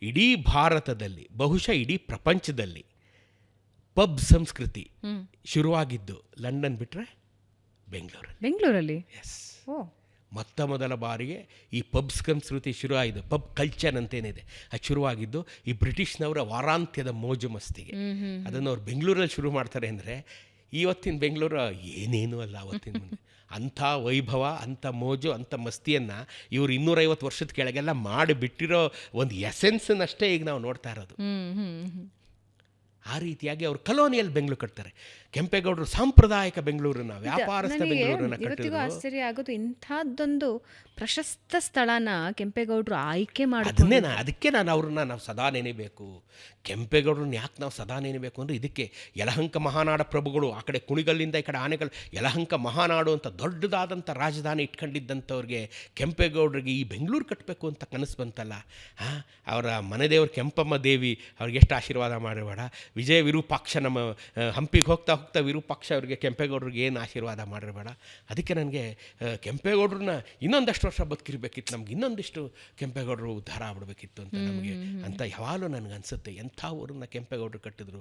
ಇಡೀ ಭಾರತದಲ್ಲಿ, ಬಹುಶಃ ಇಡೀ ಪ್ರಪಂಚದಲ್ಲಿ ಪಬ್ ಸಂಸ್ಕೃತಿ ಶುರುವಾಗಿದ್ದು ಲಂಡನ್ ಬಿಟ್ಟರೆ ಬೆಂಗಳೂರಲ್ಲಿ. ಎಸ್, ಓ, ಮೊದಲ ಬಾರಿಗೆ ಈ ಪಬ್ ಸಂಸ್ಕೃತಿ ಶುರುವಾಯಿತು. ಪಬ್ ಕಲ್ಚರ್ ಅಂತೇನಿದೆ ಅದು ಶುರುವಾಗಿದ್ದು ಈ ಬ್ರಿಟಿಷ್ನವರ ವಾರಾಂತ್ಯದ ಮೋಜು ಮಸ್ತಿಗೆ. ಅದನ್ನು ಅವ್ರು ಬೆಂಗಳೂರಲ್ಲಿ ಶುರು ಮಾಡ್ತಾರೆ ಅಂದರೆ ಇವತ್ತಿನ ಬೆಂಗಳೂರು ಏನೇನೂ ಅಲ್ಲ ಅವತ್ತಿನ ಮುಂದೆ. ಅಂಥ ವೈಭವ, ಅಂಥ ಮೋಜು, ಅಂಥ ಮಸ್ತಿಯನ್ನು ಇವರು 250 ವರ್ಷದ ಕೆಳಗೆಲ್ಲ ಮಾಡಿಬಿಟ್ಟಿರೋ ಒಂದು ಎಸೆನ್ಸನ್ನಷ್ಟೇ ಈಗ ನಾವು ನೋಡ್ತಾ ಇರೋದು. ಆ ರೀತಿಯಾಗಿ ಅವರು ಕಲೋನಿಯಲ್ ಬೆಂಗಳೂರು ಕಟ್ತಾರೆ. ಕೆಂಪೇಗೌಡರು ಸಾಂಪ್ರದಾಯಿಕ ಬೆಂಗಳೂರನ್ನ, ವ್ಯಾಪಾರಸ್ಥ ಬೆಂಗಳೂರನ್ನ ಇವತ್ತಿಗೂ ಕಟ್ಟಿದ್ರು. ಆಶ್ಚರ್ಯ ಆಗೋದು ಇಂಥದ್ದೊಂದು ಪ್ರಶಸ್ತ ಸ್ಥಳನ ಕೆಂಪೇಗೌಡರು ಆಯ್ಕೆ ಮಾಡಿ. ಅದಕ್ಕೆ ನಾನು ಅವ್ರನ್ನ ನಾವು ಸದಾ ನೆನೆಬೇಕು. ಕೆಂಪೇಗೌಡರನ್ನ ಯಾಕೆ ನಾವು ಸದಾ ನೆನೆಬೇಕು ಅಂದರೆ ಇದಕ್ಕೆ ಯಲಹಂಕ ಮಹಾನಾಡ ಪ್ರಭುಗಳು, ಆ ಕಡೆ ಕುಣಿಗಲ್ಲಿಂದ ಈ ಕಡೆ ಆನೆಗಳು, ಯಲಹಂಕ ಮಹಾನಾಡು ಅಂತ ದೊಡ್ಡದಾದಂಥ ರಾಜಧಾನಿ ಇಟ್ಕೊಂಡಿದ್ದಂಥವ್ರಿಗೆ ಕೆಂಪೇಗೌಡರಿಗೆ ಈ ಬೆಂಗಳೂರು ಕಟ್ಟಬೇಕು ಅಂತ ಕನಸು ಬಂತಲ್ಲ. ಅವರ ಮನೆದೇವರು ಕೆಂಪಮ್ಮ ದೇವಿ ಅವ್ರಿಗೆ ಎಷ್ಟು ಆಶೀರ್ವಾದ ಮಾಡಿರಬೇಡ. ವಿಜಯ ವಿರೂಪಾಕ್ಷ, ನಮ್ಮ ಹಂಪಿಗೆ ಹೋಗ್ತಾ ವಿರೂಪಾಕ್ಷ ಅವರಿಗೆ ಕೆಂಪೇಗೌಡರಿಗೆ ಏನು ಆಶೀರ್ವಾದ ಮಾಡಿರಬೇಡ. ಅದಕ್ಕೆ ನನಗೆ ಕೆಂಪೇಗೌಡರನ್ನ ಇನ್ನೊಂದಷ್ಟು ವರ್ಷ ಬದುಕಿರ್ಬೇಕಿತ್ತು, ನಮ್ಗೆ ಇನ್ನೊಂದಿಷ್ಟು ಕೆಂಪೇಗೌಡರು ಉದ್ಧಾರ ಆಗ್ಬಿಡ್ಬೇಕಿತ್ತು ಅಂತ ನಮಗೆ ಅಂತ ಯಾವಾಗಲೂ ನನಗೆ ಅನಿಸುತ್ತೆ. ಎಂಥ ಊರನ್ನ ಕೆಂಪೇಗೌಡರು ಕಟ್ಟಿದ್ರು.